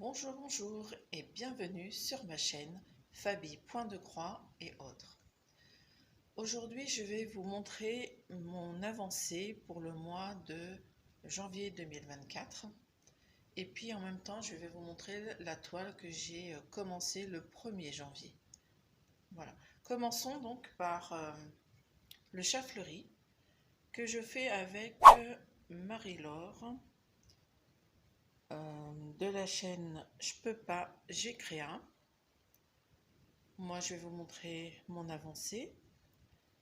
Bonjour, bonjour et bienvenue sur ma chaîne Fabi Point de Croix et autres. Aujourd'hui, je vais vous montrer mon avancée pour le mois de janvier 2024 et puis en même temps, je vais vous montrer la toile que j'ai commencé le 1er janvier. Voilà. Commençons donc par le chat fleuri que je fais avec Marie-Laure. De la chaîne Je peux pas, j'ai créé un. Moi, je vais vous montrer mon avancée.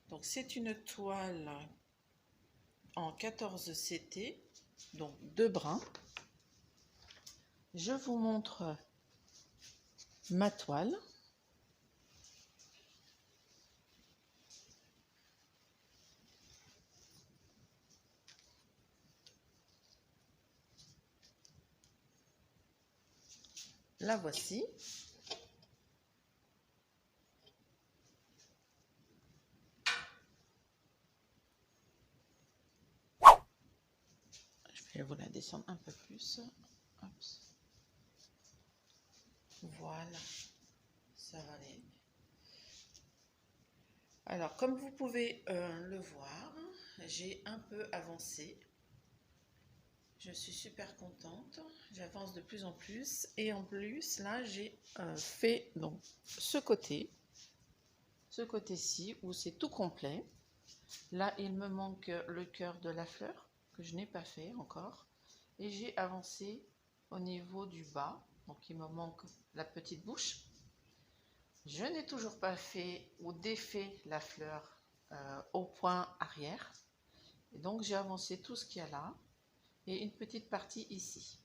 Donc, c'est une toile en 14 CT, donc 2 brins. Je vous montre ma toile. La voici. Je vais vous la descendre un peu plus. Hop. Voilà, ça va aller. Alors, comme vous pouvez le voir, j'ai un peu avancé. Je suis super contente, j'avance de plus en plus et en plus là j'ai fait donc ce côté-ci où c'est tout complet. Là il me manque le cœur de la fleur que je n'ai pas fait encore et j'ai avancé au niveau du bas, donc il me manque la petite bouche. Je n'ai toujours pas fait ou défait la fleur au point arrière et donc j'ai avancé tout ce qu'il y a là. Et une petite partie ici.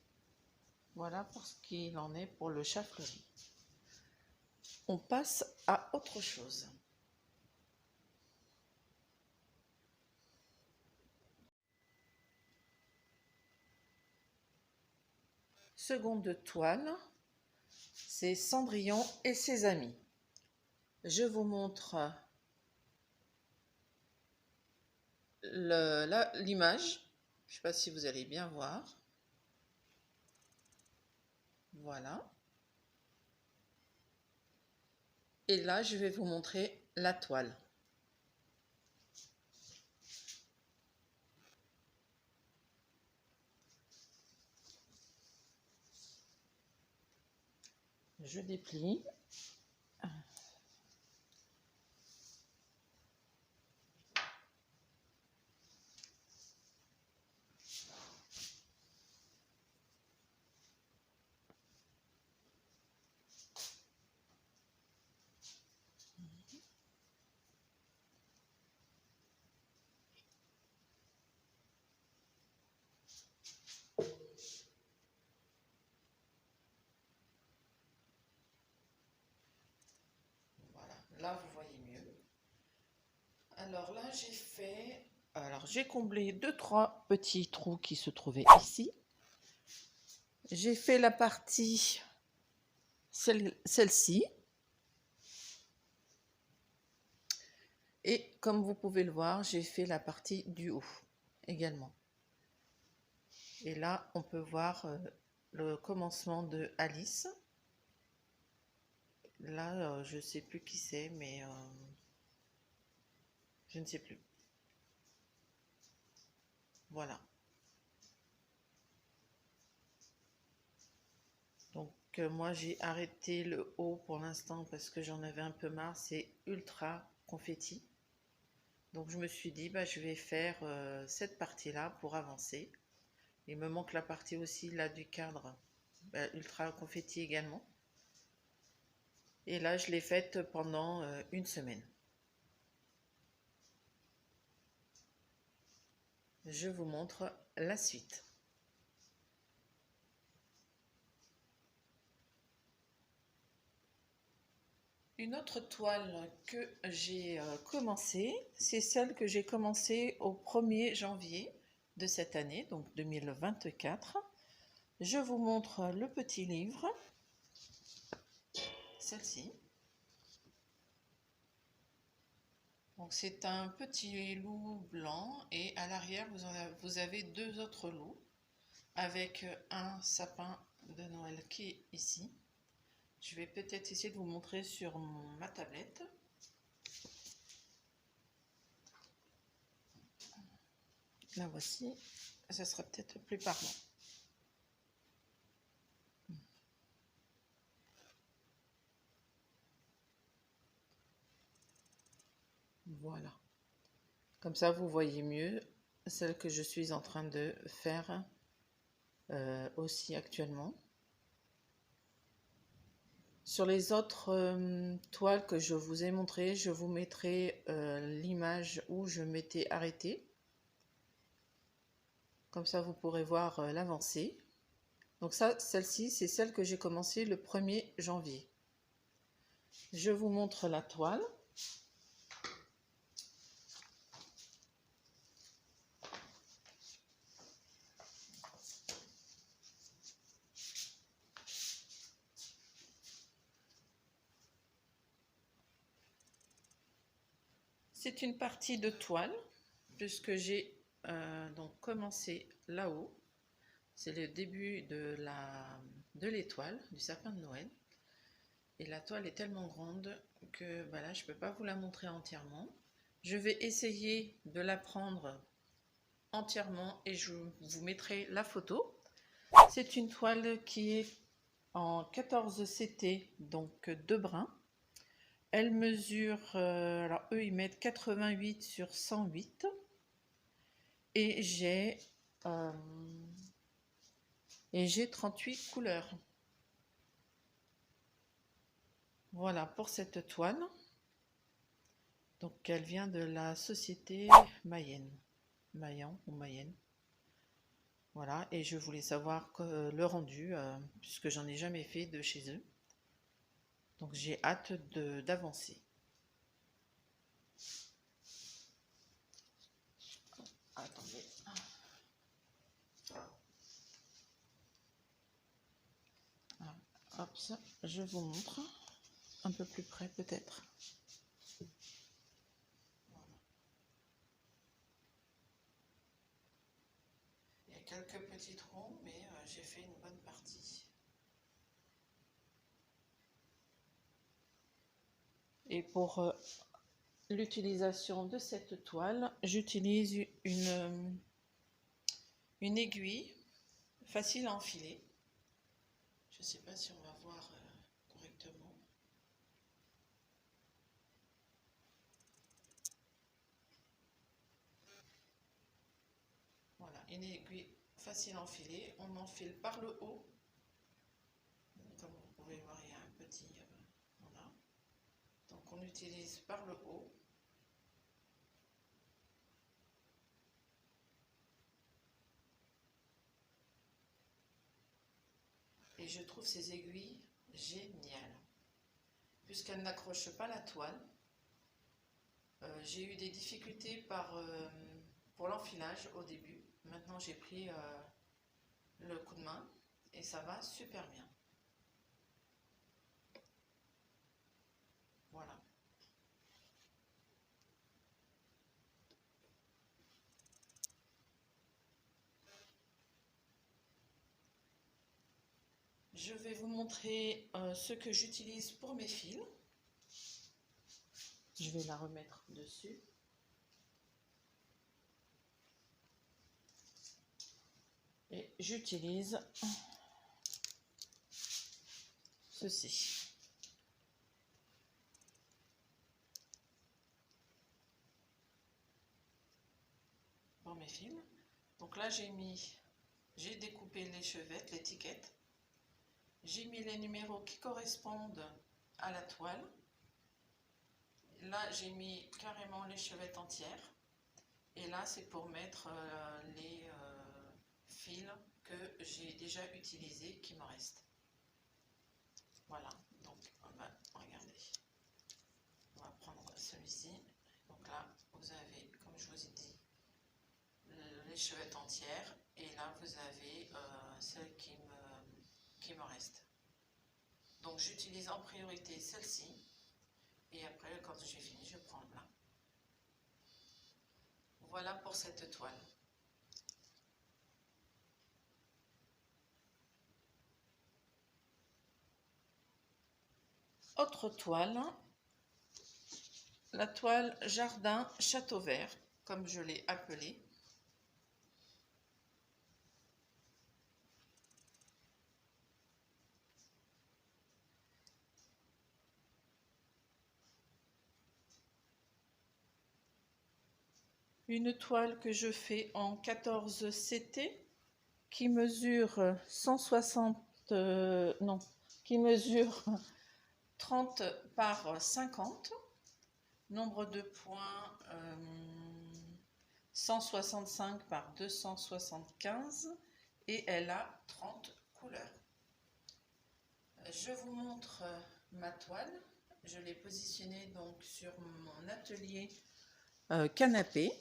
Voilà pour ce qu'il en est pour le chat fleuri. On passe à autre chose. Seconde toile, c'est Cendrillon et ses amis. Je vous montre l'image. Je ne sais pas si vous allez bien voir. Voilà. Et là, je vais vous montrer la toile. Je déplie. Voilà, là vous voyez mieux. Alors là j'ai comblé 2-3 petits trous qui se trouvaient ici. J'ai fait la partie, celle-ci. Et comme vous pouvez le voir, j'ai fait la partie du haut également. Et là, on peut voir le commencement de Alice. Là, je ne sais plus qui c'est, mais je ne sais plus. Voilà. Donc moi j'ai arrêté le haut pour l'instant parce que j'en avais un peu marre, c'est ultra confetti. Donc je me suis dit bah, je vais faire cette partie là pour avancer. Il me manque la partie aussi là du cadre, bah, ultra confetti également. Et là je l'ai faite pendant une semaine. Je vous montre la suite. Une autre toile que j'ai commencée, c'est celle que j'ai commencée au 1er janvier de cette année, donc 2024. Je vous montre le petit livre, celle-ci. Donc c'est un petit loup blanc et à l'arrière vous avez 2 autres loups avec un sapin de Noël qui est ici. Je vais peut-être essayer de vous montrer sur ma tablette. La voici, ça sera peut-être plus parlant. Voilà. Comme ça, vous voyez mieux celle que je suis en train de faire aussi actuellement. Sur les autres toiles que je vous ai montrées, je vous mettrai l'image où je m'étais arrêtée. Comme ça, vous pourrez voir l'avancée. Donc ça, celle-ci, c'est celle que j'ai commencé le 1er janvier. Je vous montre la toile. C'est une partie de toile, puisque j'ai donc commencé là-haut. C'est le début de l'étoile, du sapin de Noël. Et la toile est tellement grande que voilà, je ne peux pas vous la montrer entièrement. Je vais essayer de la prendre entièrement et je vous mettrai la photo. C'est une toile qui est en 14 CT, donc 2 brins. Elle mesure, alors eux ils mettent 88 sur 108 et j'ai 38 couleurs. Voilà pour cette toile. Donc elle vient de la société Mayenne, Mayan ou Mayenne. Voilà, et je voulais savoir le rendu, puisque j'en ai jamais fait de chez eux. Donc j'ai hâte d'avancer. Attendez. Hop, ça, je vous montre un peu plus près peut-être. Il y a quelques petits trous, mais j'ai fait une bonne partie. Et pour l'utilisation de cette toile, j'utilise une aiguille facile à enfiler. Je ne sais pas si on va voir correctement. Voilà, une aiguille facile à enfiler. On enfile par le haut. Comme vous pouvez voir, il y a un petit... voilà. Donc on utilise par le haut. Et je trouve ces aiguilles géniales. Puisqu'elles n'accrochent pas la toile. J'ai eu des difficultés pour l'enfilage au début. Maintenant j'ai pris le coup de main et ça va super bien. Voilà. Je vais vous montrer ce que j'utilise pour mes fils. Je vais la remettre dessus. Et j'utilise ceci. Pour mes fils. Donc là j'ai découpé l'échevette, l'étiquette. J'ai mis les numéros qui correspondent à la toile. Là, j'ai mis carrément l'échevette entière. Et là, c'est pour mettre les fils que j'ai déjà utilisés, qui me restent. Voilà, donc on va regarder. On va prendre celui-ci. Donc là, vous avez, comme je vous ai dit, l'échevette entière. Et là, vous avez celle qui me reste. Donc j'utilise en priorité celle-ci. Et après, quand j'ai fini, je prends là. Voilà pour cette toile. Autre toile, la toile Jardin Château Vert, comme je l'ai appelée. Une toile que je fais en 14 CT qui mesure 160, non, qui mesure 30 par 50, nombre de points 165 par 275 et elle a 30 couleurs. Je vous montre ma toile. Je l'ai positionnée donc sur mon atelier canapé.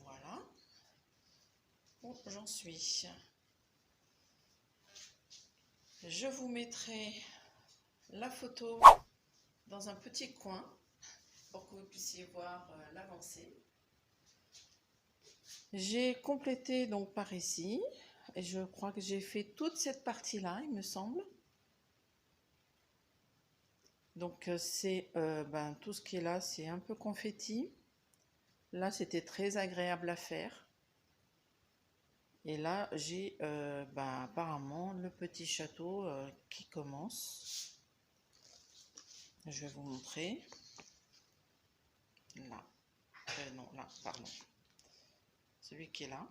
Voilà où j'en suis. Je vous mettrai la photo dans un petit coin pour que vous puissiez voir l'avancée. J'ai complété donc par ici et je crois que j'ai fait toute cette partie là, il me semble. Donc c'est tout ce qui est là, c'est un peu confetti. Là c'était très agréable à faire. Et là j'ai apparemment le petit château qui commence. Je vais vous montrer. Là. Non, là, pardon. Celui qui est là.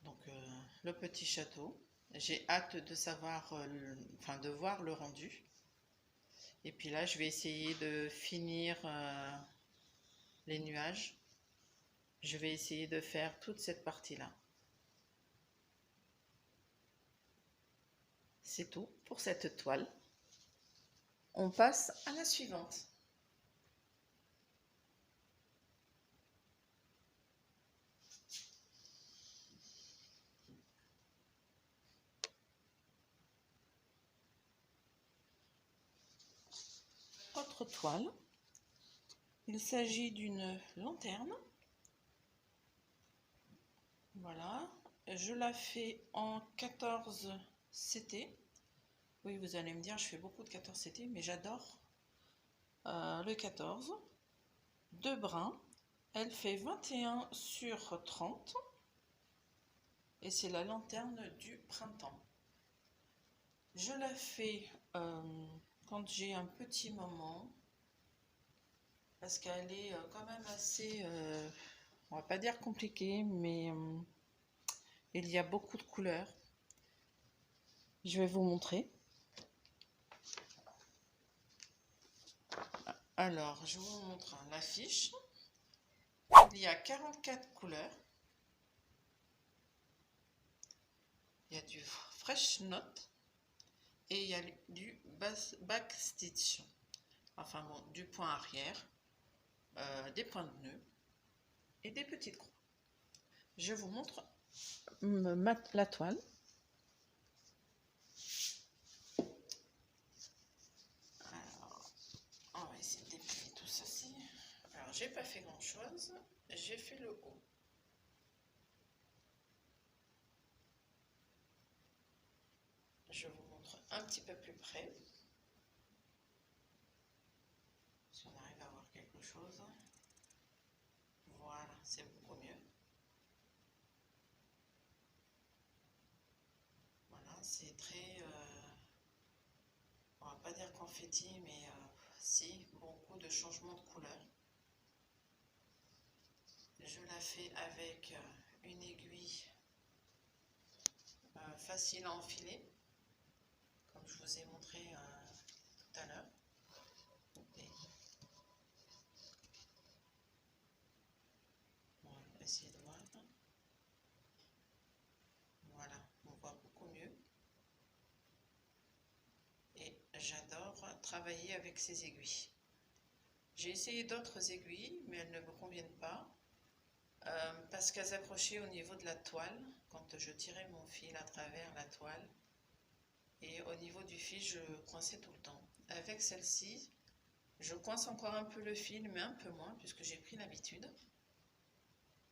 Donc le petit château. J'ai hâte de savoir, de voir le rendu. Et puis là, je vais essayer de finir les nuages. Je vais essayer de faire toute cette partie-là. C'est tout pour cette toile. On passe à la suivante. Autre toile. Il s'agit d'une lanterne. Voilà. Je la fais en 14 CT. Oui, vous allez me dire, je fais beaucoup de 14 CT, mais j'adore le 14. 2 brins. Elle fait 21 sur 30. Et c'est la lanterne du printemps. Je la fais quand j'ai un petit moment. Parce qu'elle est quand même assez, on va pas dire compliquée, mais il y a beaucoup de couleurs. Je vais vous montrer. Alors, je vous montre l'affiche. Il y a 44 couleurs. Il y a du fresh note et il y a du backstitch. Enfin bon, du point arrière, des points de nœud et des petites croix. Je vous montre la toile. Alors, on va essayer de déplier tout ceci. Alors, j'ai pas fait grand chose, j'ai fait le haut. Je vous montre un petit peu plus près. Si on arrive à voir quelque chose. Voilà, c'est beaucoup mieux. Voilà, c'est très, on va pas dire confetti, mais si, beaucoup de changements de couleur. Je la fais avec une aiguille facile à enfiler, comme je vous ai montré tout à l'heure. On va essayer de voir. Voilà, on voit beaucoup mieux. Et j'adore travailler avec ces aiguilles. J'ai essayé d'autres aiguilles, mais elles ne me conviennent pas. Parce qu'elles accrochaient au niveau de la toile, quand je tirais mon fil à travers la toile. Et au niveau du fil, je coinçais tout le temps. Avec celle-ci, Je coince encore un peu le fil, mais un peu moins, puisque j'ai pris l'habitude.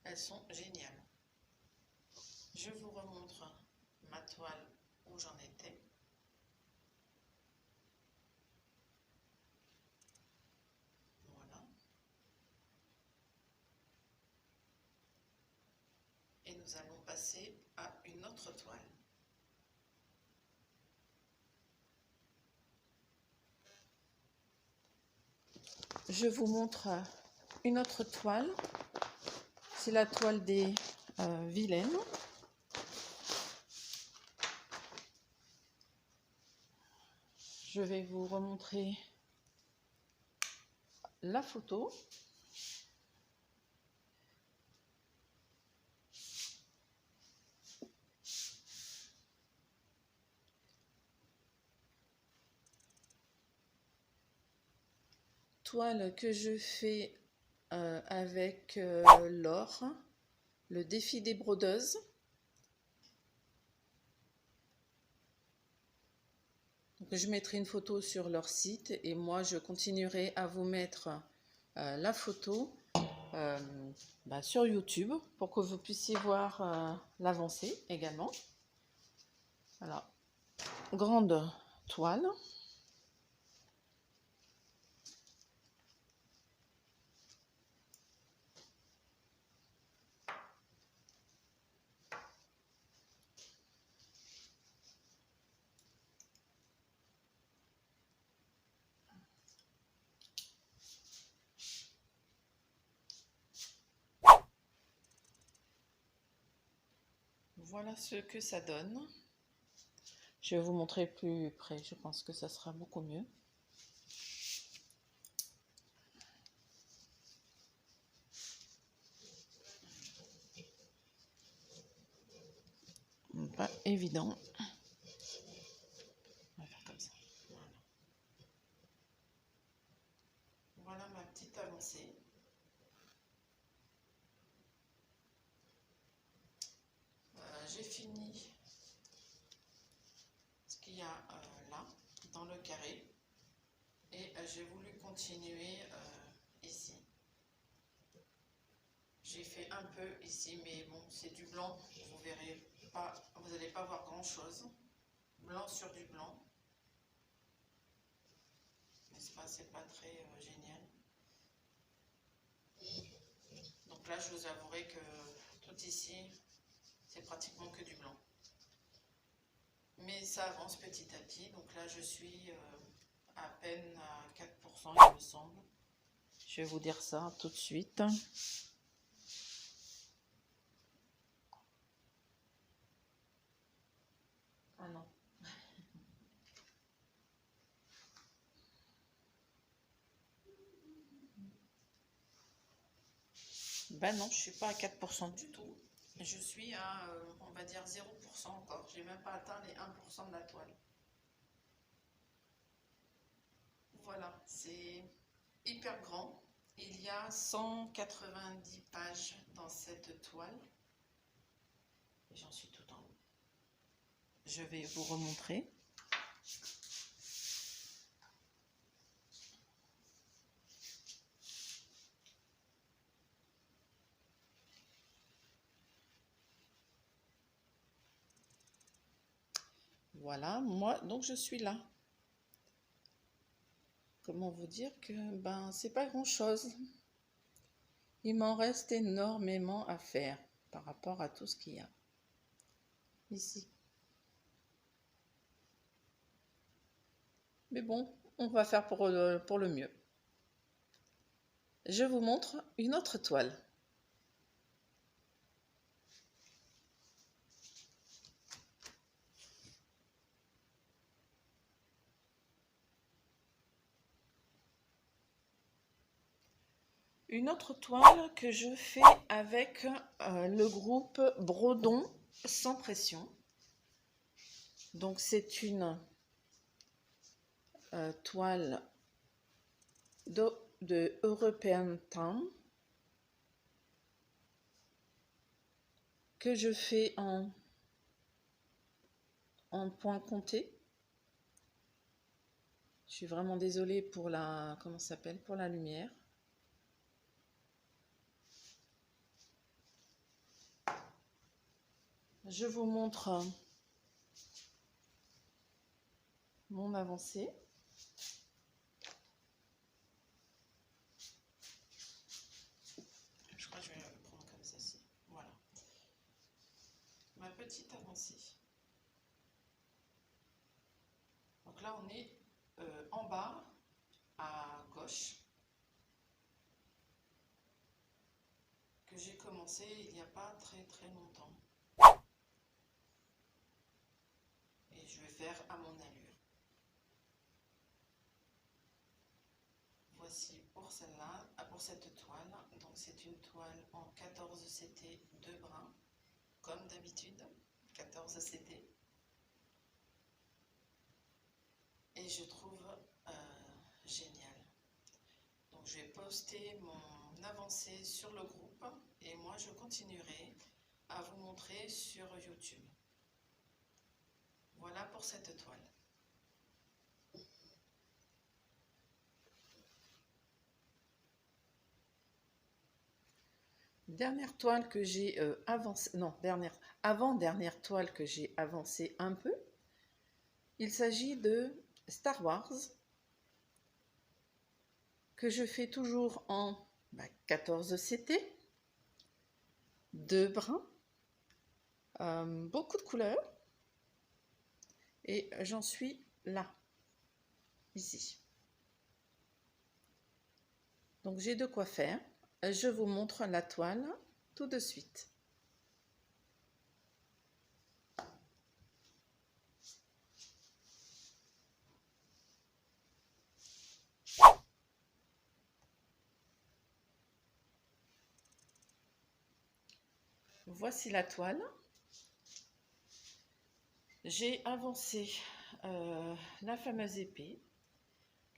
Elles sont géniales. Je vous remontre ma toile où j'en étais. Voilà. Et nous allons passer à une autre toile. Je vous montre une autre toile. C'est la toile des Vilaines. Je vais vous remontrer la photo. Toile que je fais avec Laure, le défi des brodeuses. Donc, je mettrai une photo sur leur site et moi je continuerai à vous mettre la photo sur YouTube pour que vous puissiez voir l'avancée également. Voilà, grande toile. Voilà ce que ça donne. Je vais vous montrer plus près, je pense que ça sera beaucoup mieux. Pas évident. On va faire comme ça. Voilà. Voilà ma petite avancée. J'ai fini ce qu'il y a là, dans le carré. Et j'ai voulu continuer ici. J'ai fait un peu ici, mais bon, c'est du blanc. Vous verrez pas, vous n'allez pas voir grand chose. Blanc sur du blanc. N'est-ce pas? C'est pas très génial. Donc là, je vous avouerai que tout ici, c'est pratiquement que du blanc. Mais ça avance petit à petit. Donc là, je suis à peine à 4%, il me semble. Je vais vous dire ça tout de suite. Ah non. Ben non, je suis pas à 4% du tout. Je suis à, on va dire, 0% encore. J'ai même pas atteint les 1% de la toile. Voilà, c'est hyper grand. Il y a 190 pages dans cette toile. Et j'en suis tout en haut. Je vais vous remontrer. Voilà, moi, donc je suis là. Comment vous dire que c'est pas grand-chose. Il m'en reste énormément à faire par rapport à tout ce qu'il y a ici. Mais bon, on va faire pour le mieux. Je vous montre une autre toile. Une autre toile que je fais avec le groupe Brodon sans pression. Donc c'est une toile de European Tan que je fais en point compté. Je suis vraiment désolée pour la, comment ça s'appelle, pour la lumière. Je vous montre mon avancée. Je crois que je vais le prendre comme ceci. Voilà. Ma petite avancée. Donc là, on est en bas, à gauche, que j'ai commencé il n'y a pas très longtemps. Et je vais faire à mon allure. Voici pour celle-là, pour cette toile. Donc c'est une toile en 14 CT 2 brins, comme d'habitude, 14 CT. Et je trouve génial. Donc je vais poster mon avancée sur le groupe et moi je continuerai à vous montrer sur YouTube. Voilà pour cette toile. Dernière toile que j'ai avancée, non, avant-dernière toile que j'ai avancée un peu. Il s'agit de Star Wars, que je fais toujours en 14 CT, 2 brins, beaucoup de couleurs, et j'en suis là, ici. Donc j'ai de quoi faire. Je vous montre la toile tout de suite. Voici la toile. J'ai avancé la fameuse épée.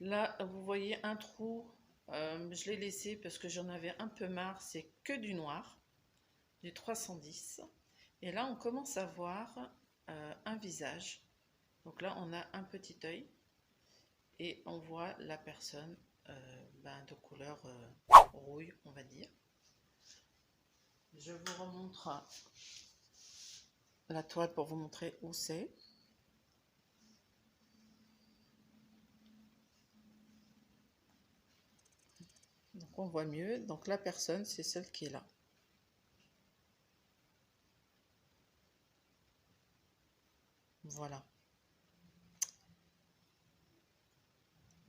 Là, vous voyez un trou, je l'ai laissé parce que j'en avais un peu marre, c'est que du noir, du 310. Et là, on commence à voir un visage. Donc là, on a un petit œil et on voit la personne de couleur rouille, on va dire. Je vous remontre la toile pour vous montrer où c'est. Donc on voit mieux. Donc la personne, c'est celle qui est là. Voilà.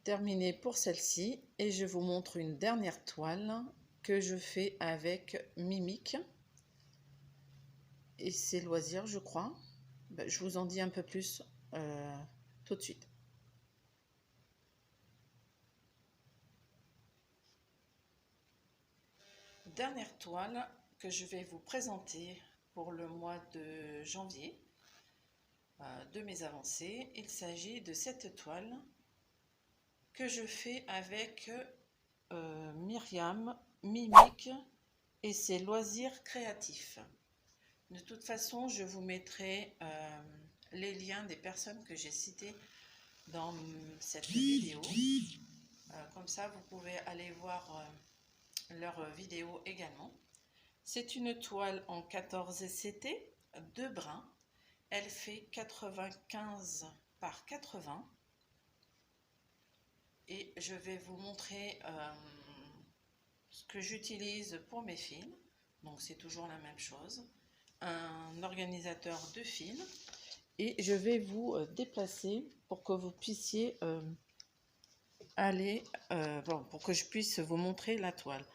Terminé pour celle-ci. Et je vous montre une dernière toile que je fais avec Mimic. Et c'est loisir, je crois. Je vous en dis un peu plus tout de suite. Dernière toile que je vais vous présenter pour le mois de janvier de mes avancées. Il s'agit de cette toile que je fais avec Myriam, Mimic et ses loisirs créatifs. De toute façon, je vous mettrai les liens des personnes que j'ai citées dans cette vidéo. Comme ça, vous pouvez aller voir leurs vidéos également. C'est une toile en 14 CT, 2 brins. Elle fait 95 par 80. Et je vais vous montrer ce que j'utilise pour mes fils. Donc c'est toujours la même chose. Un organisateur de fils. Et je vais vous déplacer pour que vous puissiez pour que je puisse vous montrer la toile.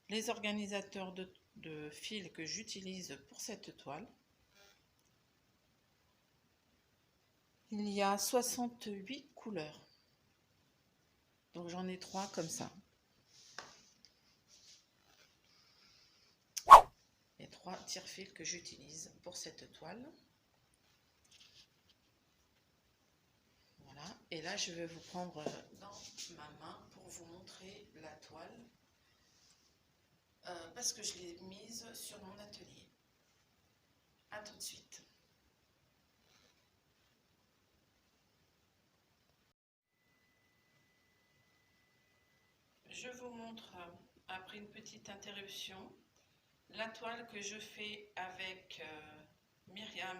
Les organisateurs de fils que j'utilise pour cette toile. Il y a 68 couleurs. Donc j'en ai 3 comme ça. Les 3 tire-fils que j'utilise pour cette toile. Voilà. Et là, je vais vous prendre dans ma main pour vous montrer la toile. Parce que je l'ai mise sur mon atelier. À tout de suite. je vous montre, après une petite interruption, la toile que je fais avec Myriam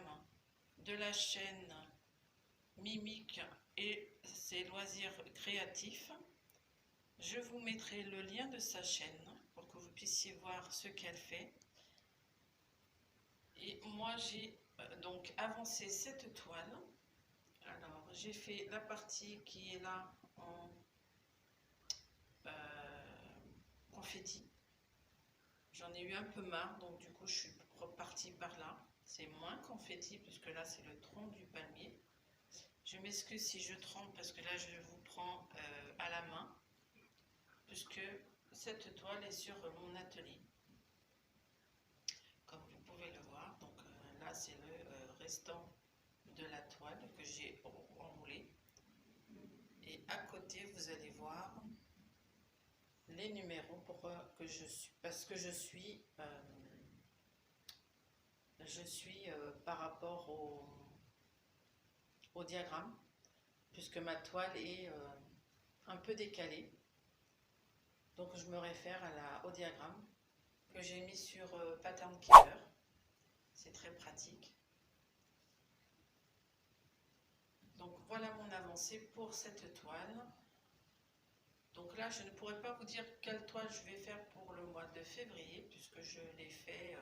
de la chaîne Mimique et ses loisirs créatifs. Je vous mettrai le lien de sa chaîne pour que vous puissiez voir ce qu'elle fait. Et moi j'ai donc avancé cette toile. Alors j'ai fait la partie qui est là en confetti. J'en ai eu un peu marre, donc du coup je suis repartie par là. C'est moins confetti puisque là c'est le tronc du palmier. Je m'excuse si je trempe parce que là je vous prends à la main puisque cette toile est sur mon atelier. Comme vous pouvez le voir, donc là c'est le restant de la toile que j'ai enroulée. Et à côté vous allez voir les numéros pour que je suis, parce que je suis par rapport au diagramme, puisque ma toile est un peu décalée. Donc je me réfère au diagramme que j'ai mis sur Pattern Keeper. C'est très pratique. Donc voilà mon avancée pour cette toile. Donc là, je ne pourrais pas vous dire quelle toile je vais faire pour le mois de février, puisque je l'ai fait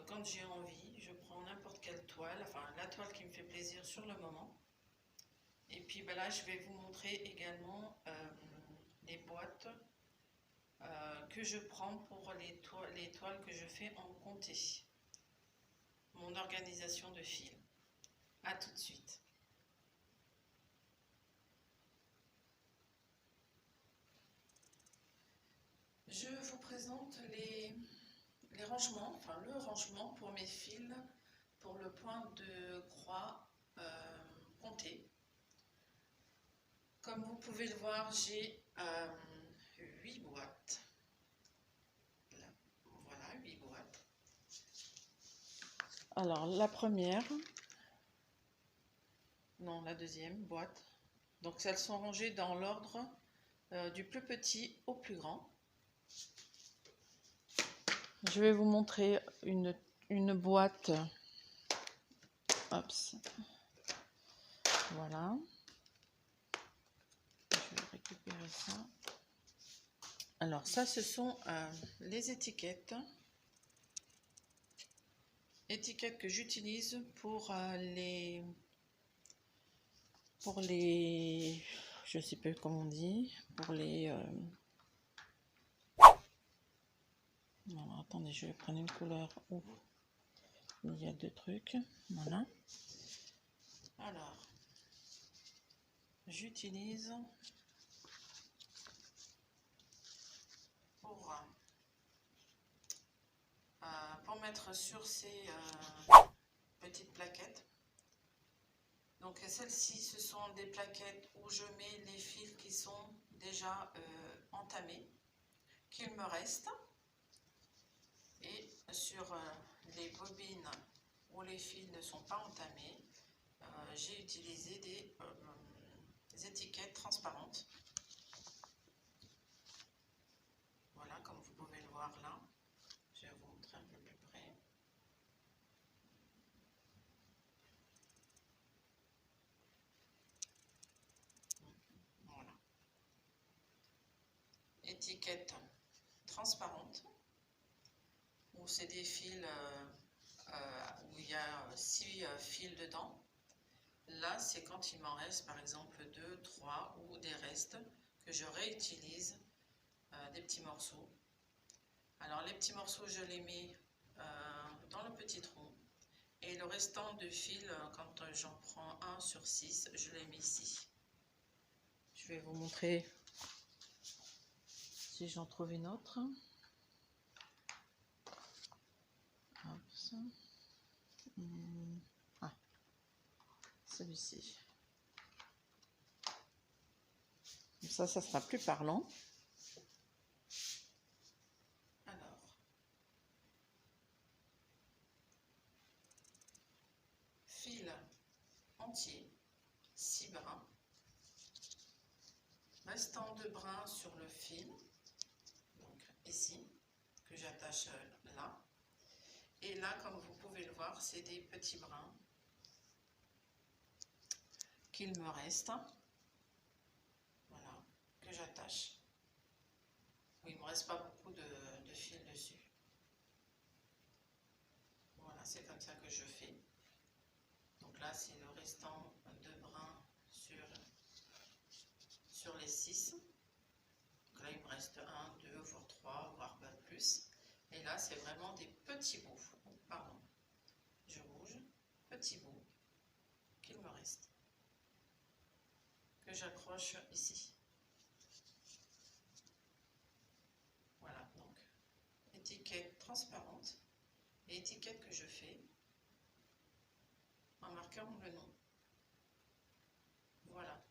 quand j'ai envie. Je prends n'importe quelle toile, enfin la toile qui me fait plaisir sur le moment. Et puis ben là, je vais vous montrer également les boîtes que je prends pour les toiles que je fais en comté. Mon organisation de fil. A tout de suite. Je vous présente les rangements, enfin le rangement pour mes fils pour le point de croix compté. Comme vous pouvez le voir, j'ai 8 boîtes. Là, voilà, 8 boîtes. Alors la première, non la deuxième boîte. Donc elles sont rangées dans l'ordre du plus petit au plus grand. Je vais vous montrer une boîte. Hop. Voilà. Je vais récupérer ça. Alors ça, ce sont les étiquettes. Étiquettes que j'utilise pour les... Je ne sais pas comment on dit. Pour les... Alors, attendez, je vais prendre une couleur où il y a deux trucs. Voilà. Alors, j'utilise pour mettre sur ces petites plaquettes. Donc celles-ci, ce sont des plaquettes où je mets les fils qui sont déjà entamés, qu'il me reste. Et sur les bobines où les fils ne sont pas entamés, j'ai utilisé des étiquettes transparentes. Voilà, comme vous pouvez le voir là. Je vais vous montrer un peu plus près. Voilà. Étiquette transparente, où c'est des fils où il y a 6 fils dedans. Là, c'est quand il m'en reste par exemple 2, 3 ou des restes que je réutilise des petits morceaux. Alors les petits morceaux, je les mets dans le petit trou. Et le restant de fil, quand j'en prends 1 sur 6, je les mets ici. Je vais vous montrer si j'en trouve une autre. Ah, celui-ci. Ça sera plus parlant. Alors, fil entier, 6 brins. restant de brun sur le fil, donc ici, que j'attache là. Et là, comme vous pouvez le voir, c'est des petits brins qu'il me reste. Voilà, que j'attache. Il ne me reste pas beaucoup de fil dessus. Voilà, c'est comme ça que je fais. Donc là, c'est le restant de brun sur les 6. Donc là, il me reste 1, 2, voire 3, voire pas plus. Et là, c'est vraiment des petits bouts. Pardon, je bouge. Petits bouts qu'il me reste. Que j'accroche ici. Voilà, donc étiquette transparente et étiquette que je fais en marquant le nom. Voilà.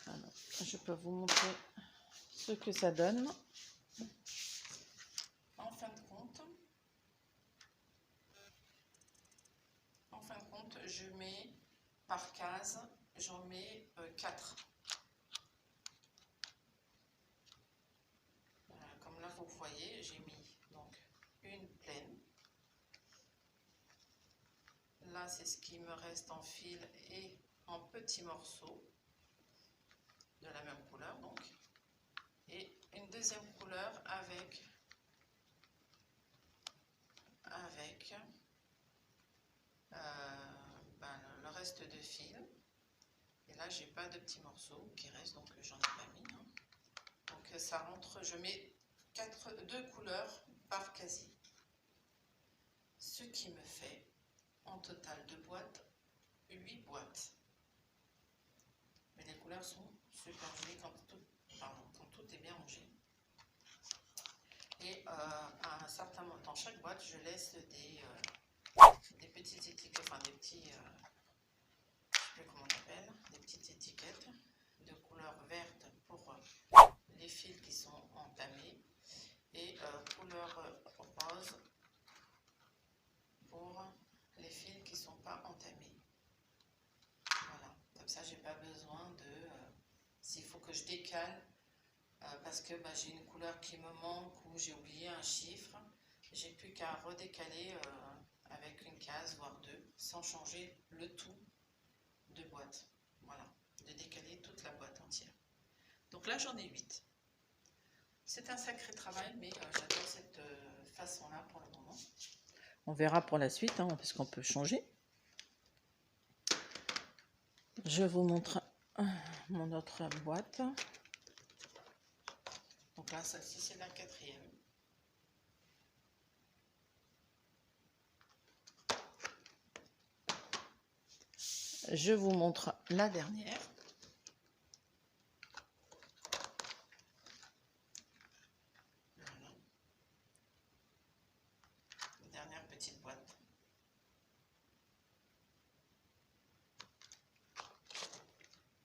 Alors, je peux vous montrer ce que ça donne. En fin de compte, je mets par case, j'en mets 4. Voilà, comme là vous voyez, j'ai mis donc une pleine. Là, c'est ce qui me reste en fil et en petits morceaux de la même couleur donc. Et une deuxième couleur avec le reste de fil. Et là, j'ai pas de petits morceaux qui restent, donc j'en ai pas mis. Hein. Donc ça rentre, je mets 2 couleurs par casier. Ce qui me fait en total de boîtes, 8 boîtes. Mais les couleurs sont super jolies quand tout est bien rangé. Et à un certain moment, dans chaque boîte, je laisse des petites étiquettes, enfin des petits, je sais plus comment on appelle, des petites étiquettes de couleur verte pour les fils qui sont entamés et couleur rose pour les fils qui ne sont pas entamés. Voilà, comme ça j'ai pas besoin de, s'il faut que je décale, parce que j'ai une couleur qui me manque ou j'ai oublié un chiffre, j'ai plus qu'à redécaler avec une case voire 2 sans changer le tout de boîte. Voilà, de décaler toute la boîte entière. Donc là j'en ai 8. C'est un sacré travail, mais j'adore cette façon-là pour le moment. On verra pour la suite, hein, parce qu'on peut changer. Je vous montre mon autre boîte. Donc là, celle-ci, c'est la 4e. Je vous montre la dernière. Voilà. Dernière petite boîte.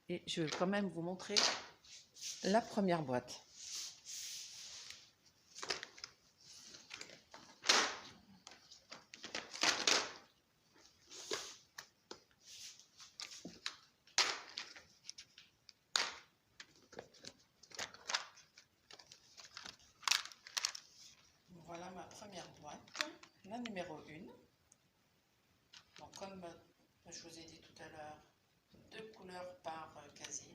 Et je vais quand même vous montrer la première boîte. Voilà ma première boîte, la numéro 1. Donc comme je vous ai dit tout à l'heure, 2 couleurs par casier.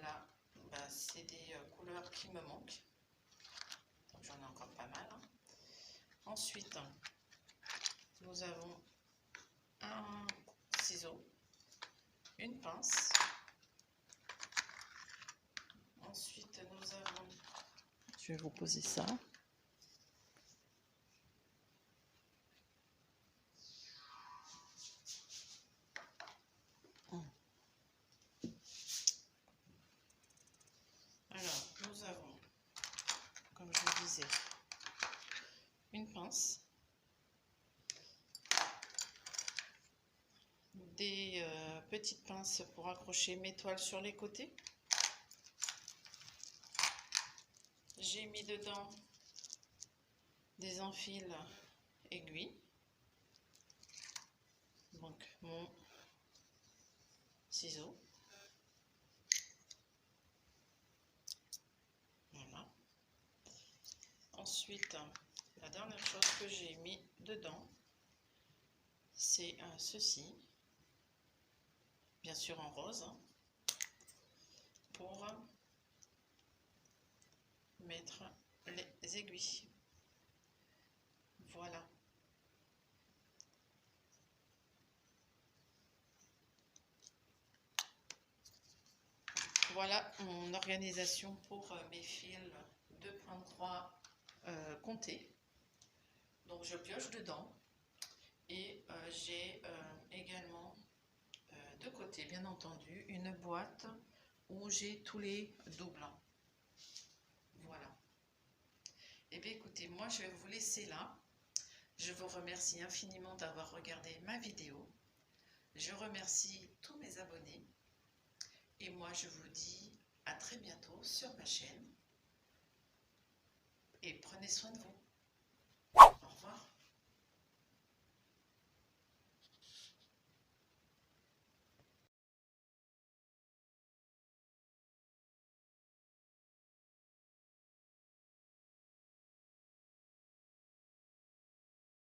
Là, c'est des couleurs qui me manquent. Donc j'en ai encore pas mal. Hein. Ensuite, nous avons un ciseau, une pince. Ensuite, nous avons... Je vais vous poser ça. Alors, nous avons, comme je vous disais, une pince. des petites pinces pour accrocher mes toiles sur les côtés. J'ai mis dedans des enfiles aiguilles. Donc mon ciseau. Voilà. Ensuite, la dernière chose que j'ai mis dedans, c'est ceci, bien sûr en rose, pour mettre les aiguilles. Voilà. Voilà mon organisation pour mes fils 2.3 comptés. Donc je pioche dedans et j'ai également de côté, bien entendu, une boîte où j'ai tous les doubles. Voilà. Et bien écoutez, moi je vais vous laisser là. Je vous remercie infiniment d'avoir regardé ma vidéo. Je remercie tous mes abonnés. Et moi je vous dis à très bientôt sur ma chaîne. Et prenez soin de vous. Au revoir.